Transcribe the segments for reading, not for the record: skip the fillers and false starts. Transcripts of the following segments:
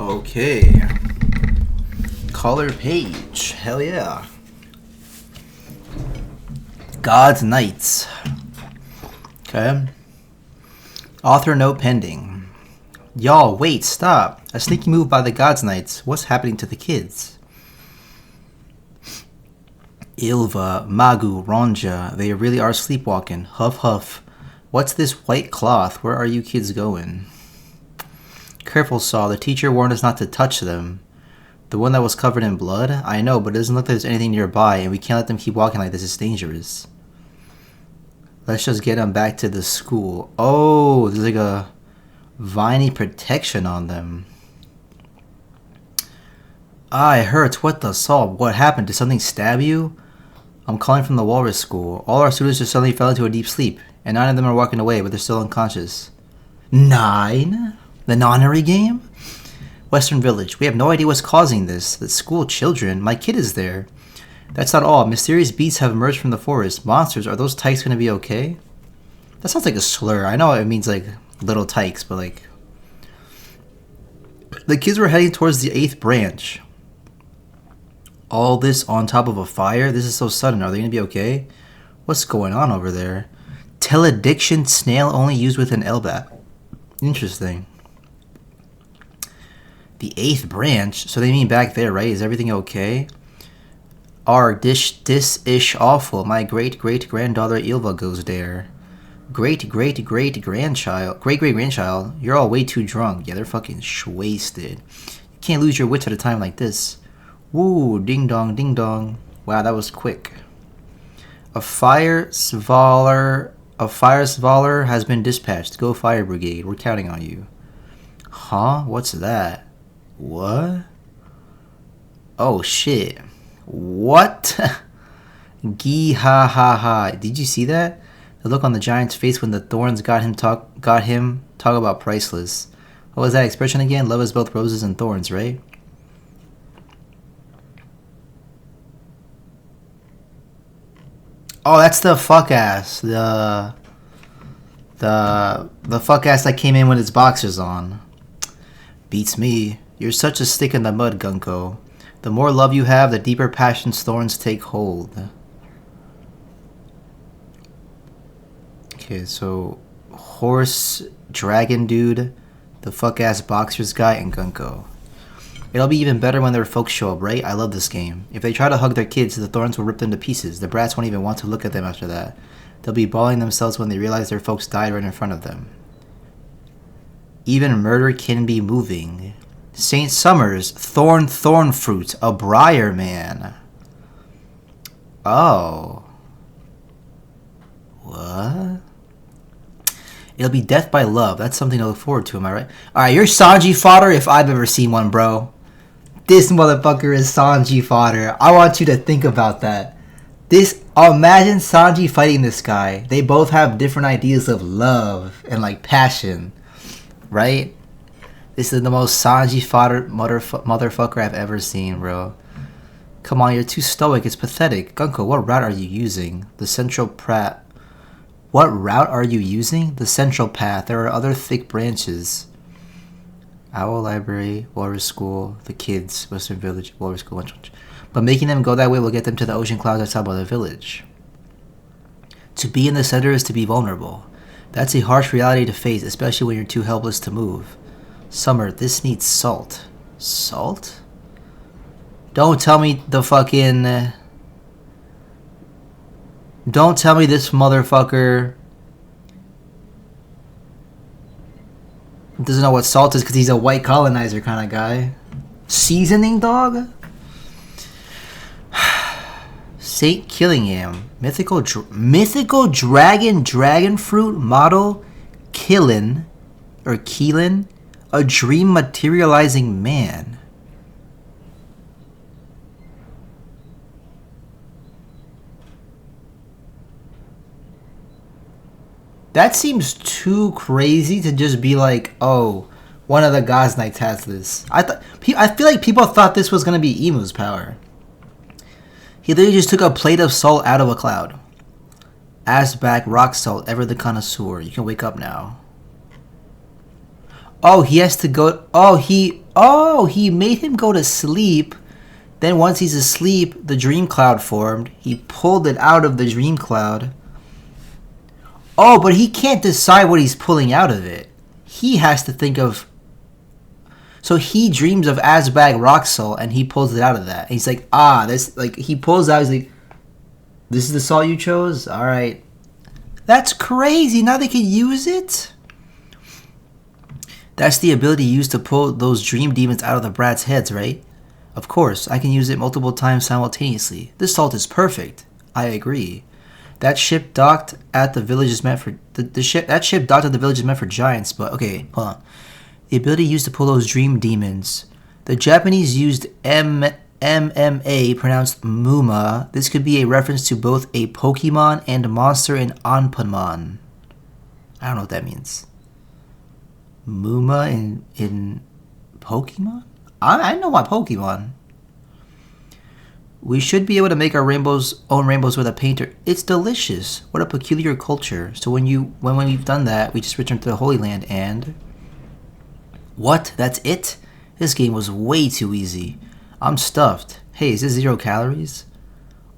Okay. Color page. Hell yeah. God's Knights. Okay. Author note pending. Y'all, wait, stop. A sneaky move by the God's Knights. What's happening to the kids? Ilva, Magu, Ronja, they really are sleepwalking. Huff, huff. What's this white cloth? Where are you kids going? Careful, Saw. The teacher warned us not to touch them. The one that was covered in blood? I know, but it doesn't look like there's anything nearby, and we can't let them keep walking like this. It's dangerous. Let's just get them back to the school. Oh, there's like a viney protection on them. Ah, it hurts. What the Saw? What happened? Did something stab you? I'm calling from the Walrus School. All our students just suddenly fell into a deep sleep, and 9 of them are walking away, but they're still unconscious. 9? The nonary game? Western Village. We have no idea what's causing this. The school children. My kid is there. That's not all. Mysterious beasts have emerged from the forest. Monsters. Are those tykes going to be okay? That sounds like a slur. I know it means like little tykes, but like... The kids were heading towards the 8th branch. All this on top of a fire? This is so sudden. Are they going to be okay? What's going on over there? Telediction snail only used with an LBAP. Interesting. The 8th branch? So they mean back there, right? Is everything okay? This-ish awful. My great-great-granddaughter Ilva goes there. Great-great-great-grandchild? You're all way too drunk. Yeah, they're fucking wasted. You can't lose your wits at a time like this. Woo, ding-dong, ding-dong. Wow, that was quick. A fire svaller has been dispatched. Go fire brigade. We're counting on you. Huh? What's that? What? Oh, shit. What? Gee ha ha ha. Did you see that? The look on the giant's face when the thorns got him talk about priceless. What was that expression again? Love is both roses and thorns, right? Oh, that's the fuck ass. The fuck ass that came in with his boxers on. Beats me. You're such a stick in the mud, Gunko. The more love you have, the deeper passion's thorns take hold. Okay, so horse, dragon dude, the fuck ass boxers guy, and Gunko. It'll be even better when their folks show up, right? I love this game. If they try to hug their kids, the thorns will rip them to pieces. The brats won't even want to look at them after that. They'll be bawling themselves when they realize their folks died right in front of them. Even murder can be moving. St. Summers, thorn fruit, a briar man. Oh. What? It'll be death by love. That's something to look forward to, am I right? Alright, you're Sanji fodder if I've ever seen one, bro. This motherfucker is Sanji fodder. I want you to think about that. Imagine Sanji fighting this guy. They both have different ideas of love and like passion, right? This is the most Sanji fodder motherfucker I've ever seen, bro. Come on, you're too stoic. It's pathetic. Gunko, what route are you using? The central path. What route are you using? The central path. There are other thick branches. Owl Library, Walrus School, the kids, Western Village, Walrus School. But making them go that way will get them to the ocean clouds outside of the village. To be in the center is to be vulnerable. That's a harsh reality to face, especially when you're too helpless to move. Summer, this needs salt. Salt? Don't tell me the fucking... Don't tell me this motherfucker doesn't know what salt is because he's a white colonizer kind of guy. Seasoning, dog? Saint Killingham. Mythical dragon fruit model Keelan. A dream materializing man. That seems too crazy to just be like, oh, one of the God's Knights has this. I feel like people thought this was gonna be Emu's power. He literally just took a plate of salt out of a cloud. Ass back rock salt, ever the connoisseur. You can wake up now. Oh, he has to go. Oh, he made him go to sleep. Then once he's asleep, the dream cloud formed. He pulled it out of the dream cloud. Oh, but he can't decide what he's pulling out of it. He has to think of. So he dreams of Asbag Roxol, and he pulls it out of that. And he's like, this, like, he pulls out, he's like, this is the salt you chose? Alright. That's crazy. Now they can use it? That's the ability used to pull those dream demons out of the brats' heads, right? Of course, I can use it multiple times simultaneously. This salt is perfect. I agree. That ship docked at the village is meant for that ship docked at the village is meant for giants, but okay, hold on. The ability used to pull those dream demons. The Japanese used MMA, pronounced Muma. This could be a reference to both a Pokemon and a monster in Anpanman. I don't know what that means. Muma in Pokemon? I know my Pokemon. We should be able to make our own rainbows with a painter. It's delicious. What a peculiar culture. So when we've done that, we just return to the Holy Land and... What? That's it? This game was way too easy. I'm stuffed. Hey, is this 0 calories?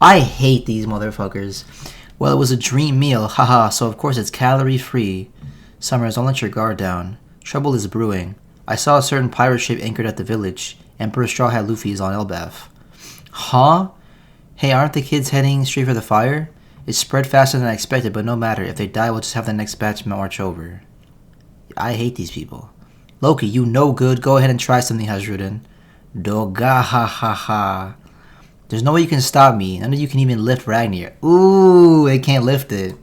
I hate these motherfuckers. Well, it was a dream meal, haha, so of course it's calorie free. Summers, don't let your guard down. Trouble is brewing. I saw a certain pirate ship anchored at the village. Emperor Straw Hat Luffy is on Elbaf. Huh? Hey, aren't the kids heading straight for the fire? It spread faster than I expected, but no matter. If they die, we'll just have the next batch march over. I hate these people. Loki, you no good. Go ahead and try something, Hasruden. Doga ha ha ha. There's no way you can stop me. None of you can even lift Ragnir. Ooh, they can't lift it.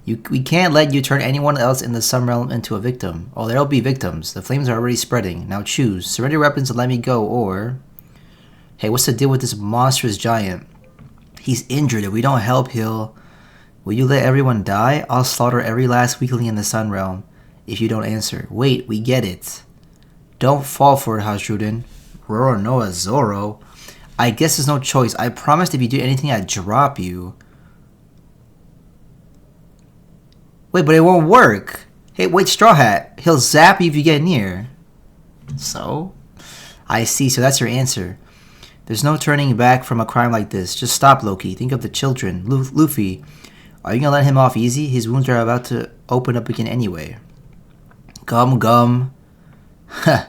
We can't let you turn anyone else in the Sun Realm into a victim. Oh, there'll be victims. The flames are already spreading. Now choose. Surrender your weapons and let me go, or... Hey, what's the deal with this monstrous giant? He's injured. If we don't help, he'll... Will you let everyone die? I'll slaughter every last weakling in the Sun Realm if you don't answer. Wait, we get it. Don't fall for it, Hasruden. Roronoa Zoro. I guess there's no choice. I promised if you do anything, I'd drop you. Wait, but it won't work. Hey, wait, Straw Hat. He'll zap you if you get near. So? I see, so that's your answer. There's no turning back from a crime like this. Just stop, Loki. Think of the children. Luffy, are you gonna let him off easy? His wounds are about to open up again anyway. Gum. Huh.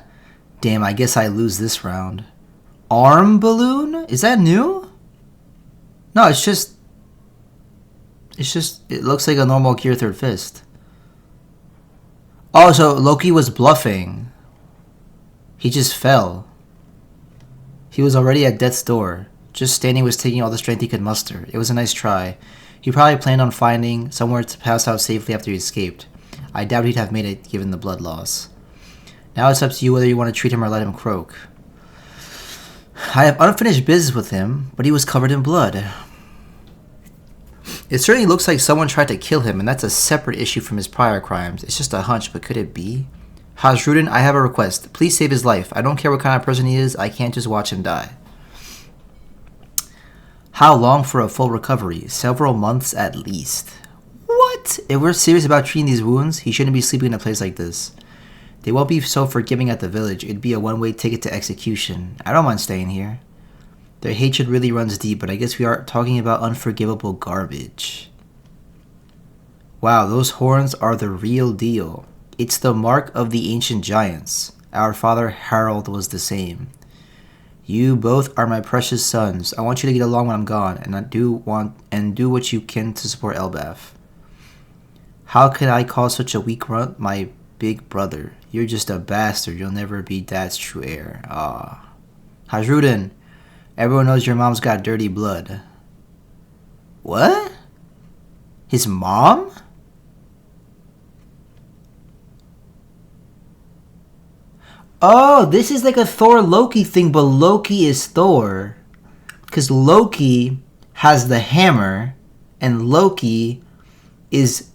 Damn, I guess I lose this round. Arm balloon? Is that new? No, it's just... it looks like a normal Gear Third Fist. Oh, so Loki was bluffing. He just fell. He was already at death's door. Just standing was taking all the strength he could muster. It was a nice try. He probably planned on finding somewhere to pass out safely after he escaped. I doubt he'd have made it given the blood loss. Now it's up to you whether you want to treat him or let him croak. I have unfinished business with him, but he was covered in blood. It certainly looks like someone tried to kill him, and that's a separate issue from his prior crimes. It's just a hunch, but could it be? Hasruden, I have a request. Please save his life. I don't care what kind of person he is, I can't just watch him die. How long for a full recovery? Several months at least. What? If we're serious about treating these wounds, he shouldn't be sleeping in a place like this. They won't be so forgiving at the village. It'd be a one-way ticket to execution. I don't mind staying here. Their hatred really runs deep, but I guess we are talking about unforgivable garbage. Wow, those horns are the real deal. It's the mark of the ancient giants. Our father Harold was the same. You both are my precious sons. I want you to get along when I'm gone, and do what you can to support Elbaf. How could I call such a weak runt my big brother? You're just a bastard. You'll never be Dad's true heir. Ah. Hasruden, everyone knows your mom's got dirty blood. What? His mom? Oh, this is like a Thor-Loki thing, but Loki is Thor. Because Loki has the hammer, and Loki is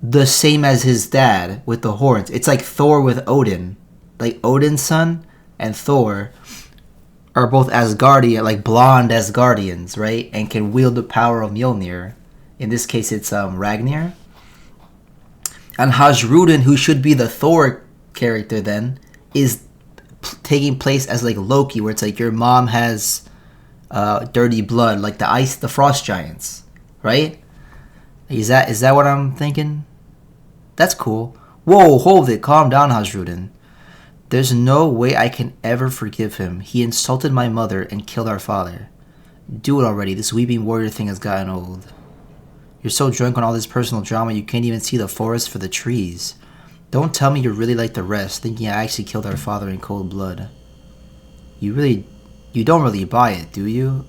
the same as his dad with the horns. It's like Thor with Odin. Like Odin's son and Thor are both Asgardian, like blonde Asgardians, right? And can wield the power of Mjolnir. In this case, it's Ragnir. And Hasruden, who should be the Thor character then is taking place as like Loki, where it's like your mom has dirty blood, like the frost giants, right? Is that what I'm thinking? That's cool. Whoa, hold it, calm down, Hasrudin. There's no way I can ever forgive him. He insulted my mother and killed our father. Do it already. This weeping warrior thing has gotten old. You're so drunk on all this personal drama you can't even see the forest for the trees. Don't tell me you're really like the rest, thinking I actually killed our father in cold blood. You don't really buy it, do you?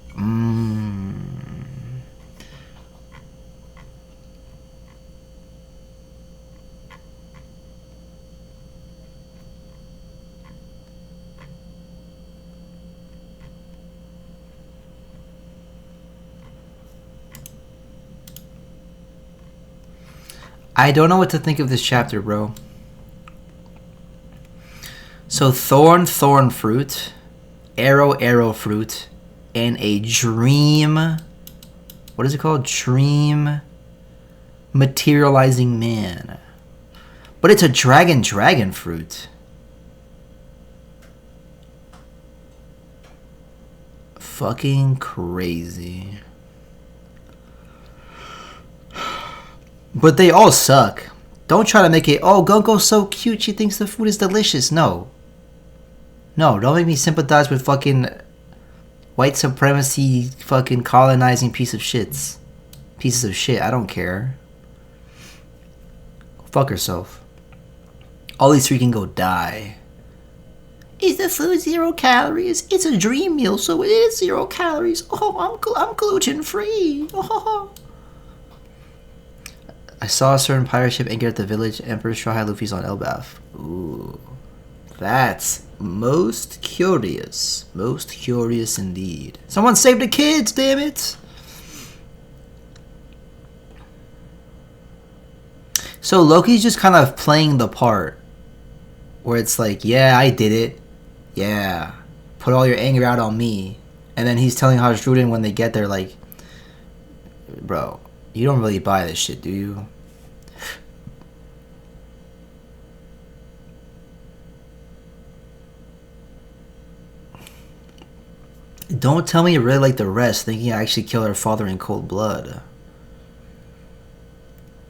I don't know what to think of this chapter, bro. So thorn fruit, arrow fruit, and a dream. What is it called? Dream materializing man. But it's a dragon fruit. Fucking crazy. But they all suck. Don't try to make it, oh, Gunko's so cute, she thinks the food is delicious. No. No, don't make me sympathize with fucking white supremacy, fucking colonizing pieces of shit, I don't care. Fuck herself. All these three can go die. Is the food 0 calories? It's a dream meal, so it is 0 calories. Oh, I'm gluten free. Oh. I saw a certain pirate ship anchored at the village. Emperor Straw Hat Luffy's on Elbaf. Ooh. That's most curious. Most curious indeed. Someone save the kids, damn it! So Loki's just kind of playing the part. Where it's like, yeah, I did it. Yeah. Put all your anger out on me. And then he's telling Hasrudin when they get there, like, bro, you don't really buy this shit, do you? Don't tell me you're really like the rest, thinking I actually killed her father in cold blood.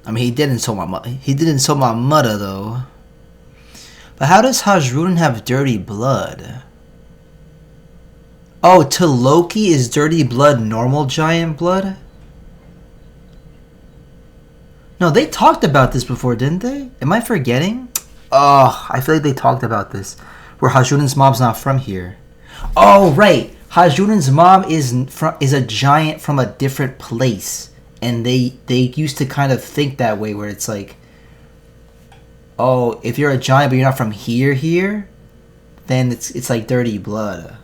I mean, he did insult my mother, though. But how does Hasrudin have dirty blood? Oh, to Loki, is dirty blood normal giant blood? No, they talked about this before, didn't they? Am I forgetting? Oh, I feel like they talked about this. Where Hasrudin's mom's not from here. Oh, right. Hasrudin's mom is a giant from a different place. And they used to kind of think that way, where it's like, oh, if you're a giant but you're not from here, then it's like dirty blood.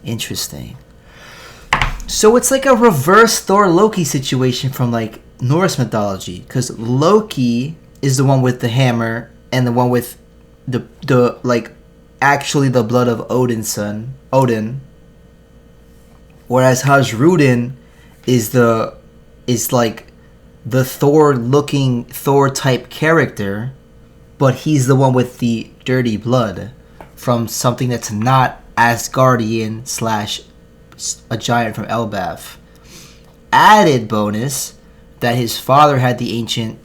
Interesting. So it's like a reverse Thor Loki situation from like Norse mythology, because Loki is the one with the hammer and the one with the like actually the blood of Odin's son, Odin. Whereas Hasrudin is like the Thor-looking Thor type character, but he's the one with the dirty blood from something that's not Asgardian / a giant from Elbaf. Added bonus that his father had the ancient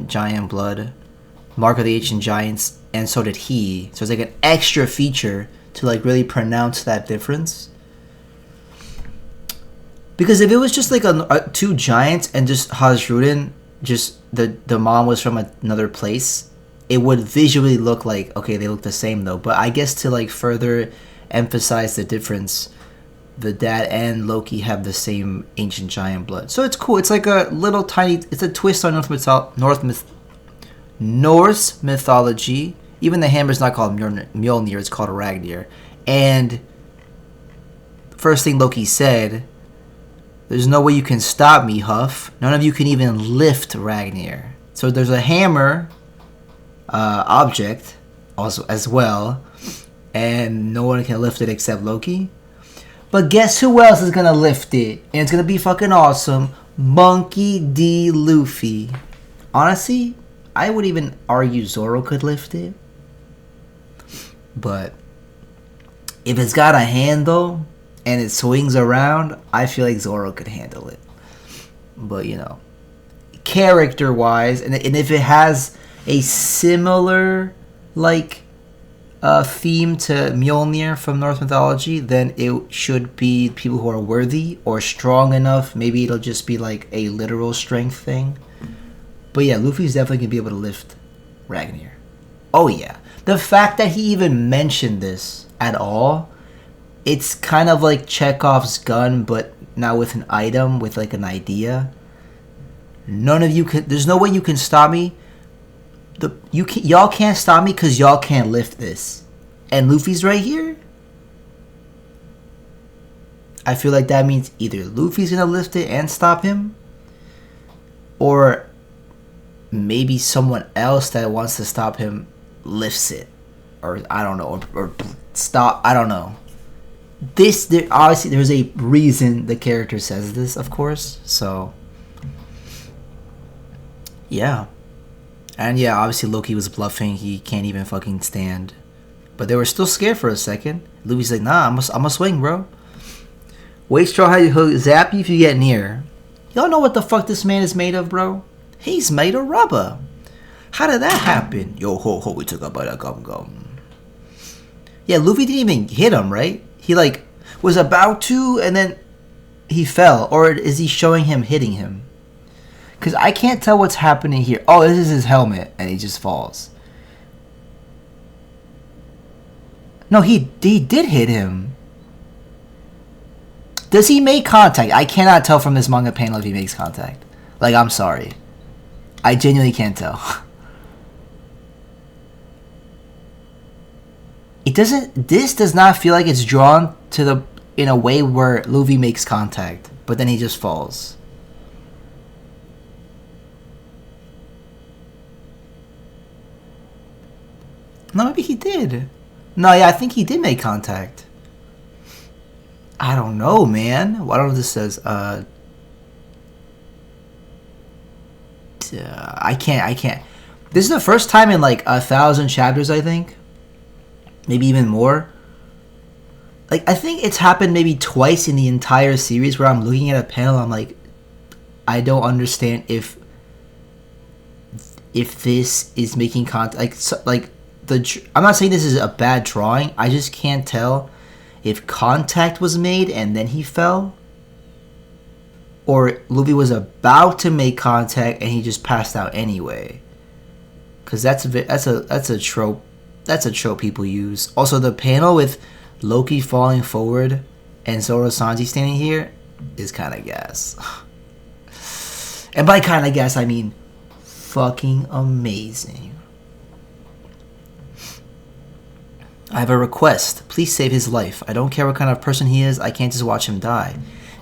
giant blood, mark of the ancient giants, and so did he. So it's like an extra feature to like really pronounce that difference. Because if it was just like two giants and just Hasrudin, just the mom was from another place, it would visually look like, okay, they look the same though. But I guess to like further emphasize the difference, the dad and Loki have the same ancient giant blood. So it's cool. It's like a little tiny, it's a twist on Norse mythology. Even the hammer's not called Mjolnir, it's called Ragnir. And first thing Loki said, there's no way you can stop me, Huff. None of you can even lift Ragnir. So there's a hammer object also as well, and no one can lift it except Loki. But guess who else is gonna lift it? And it's gonna be fucking awesome. Monkey D. Luffy. Honestly, I would even argue Zoro could lift it. But if it's got a handle and it swings around, I feel like Zoro could handle it. But, you know, character-wise, and if it has a similar, like, theme to Mjolnir from Norse mythology, then it should be people who are worthy or strong enough. Maybe it'll just be, like, a literal strength thing. But, yeah, Luffy's definitely going to be able to lift Ragnar. Oh, yeah. The fact that he even mentioned this at all, it's kind of like Chekhov's gun, but now with an item, with like an idea. None of you can. There's no way you can stop me. Y'all can't stop me because y'all can't lift this. And Luffy's right here. I feel like that means either Luffy's gonna lift it and stop him, or maybe someone else that wants to stop him lifts it, or I don't know, or stop. I don't know. Obviously there's a reason the character says this, of course. So yeah, and yeah, obviously Loki was bluffing. He can't even fucking stand. But they were still scared for a second. Luffy's like, nah, I'm a swing, bro. Wait, Straw Hat, he'll zap you if you get near. Y'all know what the fuck this man is made of, bro? He's made of rubber. How did that happen? Yo, ho, we took a bite of gum. Yeah, Luffy didn't even hit him, right? He, like, was about to, and then he fell. Or is he showing him hitting him? Because I can't tell what's happening here. Oh, this is his helmet, and he just falls. No, he did hit him. Does he make contact? I cannot tell from this manga panel if he makes contact. Like, I'm sorry. I genuinely can't tell. This does not feel like it's drawn to in a way where Luffy makes contact, but then he just falls. No, maybe he did. No, yeah, I think he did make contact. I don't know, man. I don't know what this says. I can't. This is the first time in like 1,000 chapters, I think. Maybe even more. Like, I think it's happened maybe twice in the entire series where I'm looking at a panel, I'm like, I don't understand if this is making contact. I'm not saying this is a bad drawing. I just can't tell if contact was made and then he fell, or Luffy was about to make contact and he just passed out anyway. Because that's a trope. That's a trope people use. Also, the panel with Loki falling forward and Zoro Sanji standing here is kind of gas. And by kind of gas, I mean fucking amazing. I have a request. Please save his life. I don't care what kind of person he is. I can't just watch him die.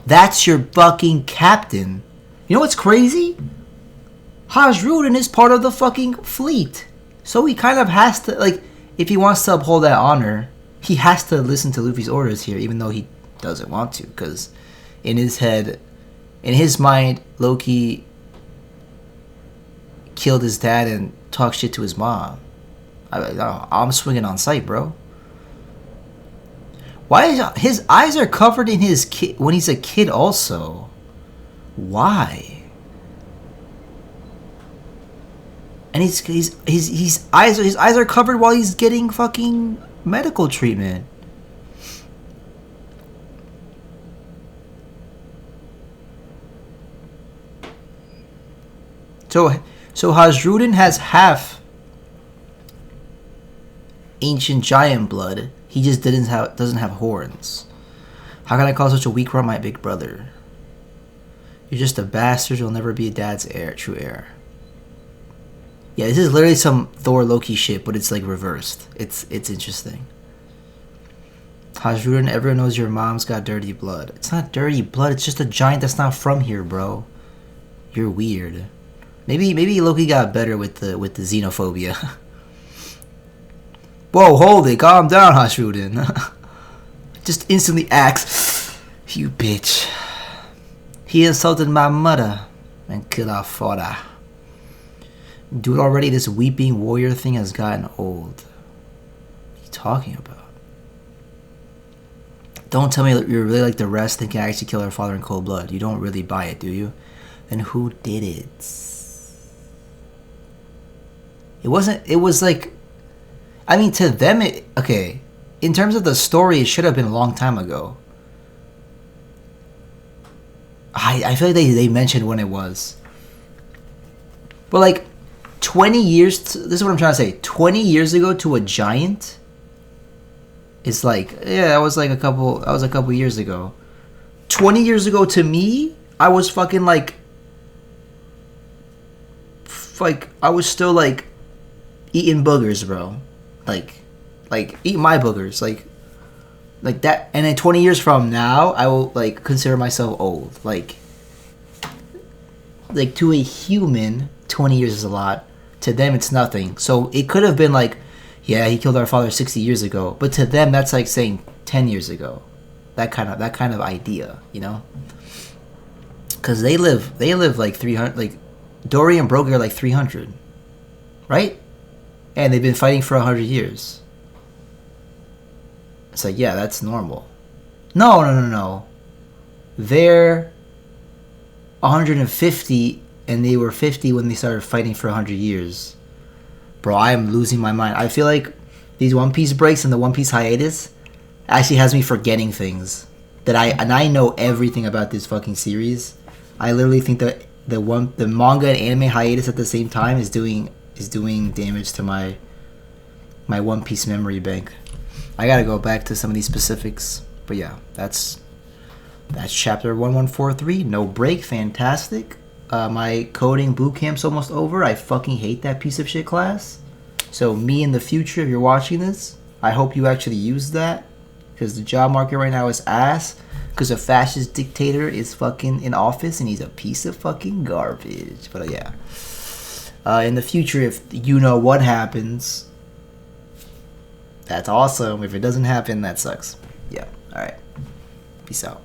That's your fucking captain. You know what's crazy? Hajrudin is part of the fucking fleet. So he kind of has to, like, if he wants to uphold that honor, he has to listen to Luffy's orders here, even though he doesn't want to. Because in his head, in his mind, Loki killed his dad and talked shit to his mom. I'm swinging on sight, bro. Why is his eyes are covered in his kid when he's a kid also? Why? And his eyes are covered while he's getting fucking medical treatment. So Hajrudin has half ancient giant blood. He just doesn't have horns. How can I call such a weak one my big brother? You're just a bastard. You'll never be a dad's true heir. Yeah, this is literally some Thor Loki shit, but it's like reversed. It's interesting. Hajrudin, everyone knows your mom's got dirty blood. It's not dirty blood. It's just a giant that's not from here, bro. You're weird. Maybe Loki got better with the xenophobia. Whoa, hold it. Calm down, Hajrudin. Just instantly acts. You bitch. He insulted my mother and killed our father. Do it already. This weeping warrior thing has gotten old. What are you talking about? Don't tell me you're really like the rest and can actually kill her father in cold blood. You don't really buy it, do you? Then who did it? It wasn't. It was like, I mean, to them, okay. In terms of the story, it should have been a long time ago. I feel like they mentioned when it was. But like, 20 years. This is what I'm trying to say. 20 years ago to a giant. It's like, yeah, that was a couple years ago. 20 years ago to me, I was fucking like I was still like eating boogers, bro. Like eat my boogers, like that. And then 20 years from now, I will like consider myself old. Like to a human, 20 years is a lot. To them, it's nothing. So it could have been like, yeah, he killed our father 60 years ago. But to them, that's like saying 10 years ago. That kind of idea, you know? Because they live like 300, like, Dory and Brogy are like 300. Right? And they've been fighting for 100 years. It's like, yeah, that's normal. No. They're 150, and they were 50 when they started fighting for 100 years. Bro, I am losing my mind. I feel like these One Piece breaks and the One Piece hiatus actually has me forgetting things that I know everything about this fucking series. I literally think that the manga and anime hiatus at the same time is doing damage to my One Piece memory bank. I gotta go back to some of these specifics, but yeah, that's chapter 1143. No break, fantastic. My coding bootcamp's almost over. I fucking hate that piece of shit class. So me in the future, if you're watching this, I hope you actually use that, because the job market right now is ass, because a fascist dictator is fucking in office and he's a piece of fucking garbage. But yeah, in the future, if you know what happens, that's awesome. If it doesn't happen, that sucks. Yeah, alright. Peace out.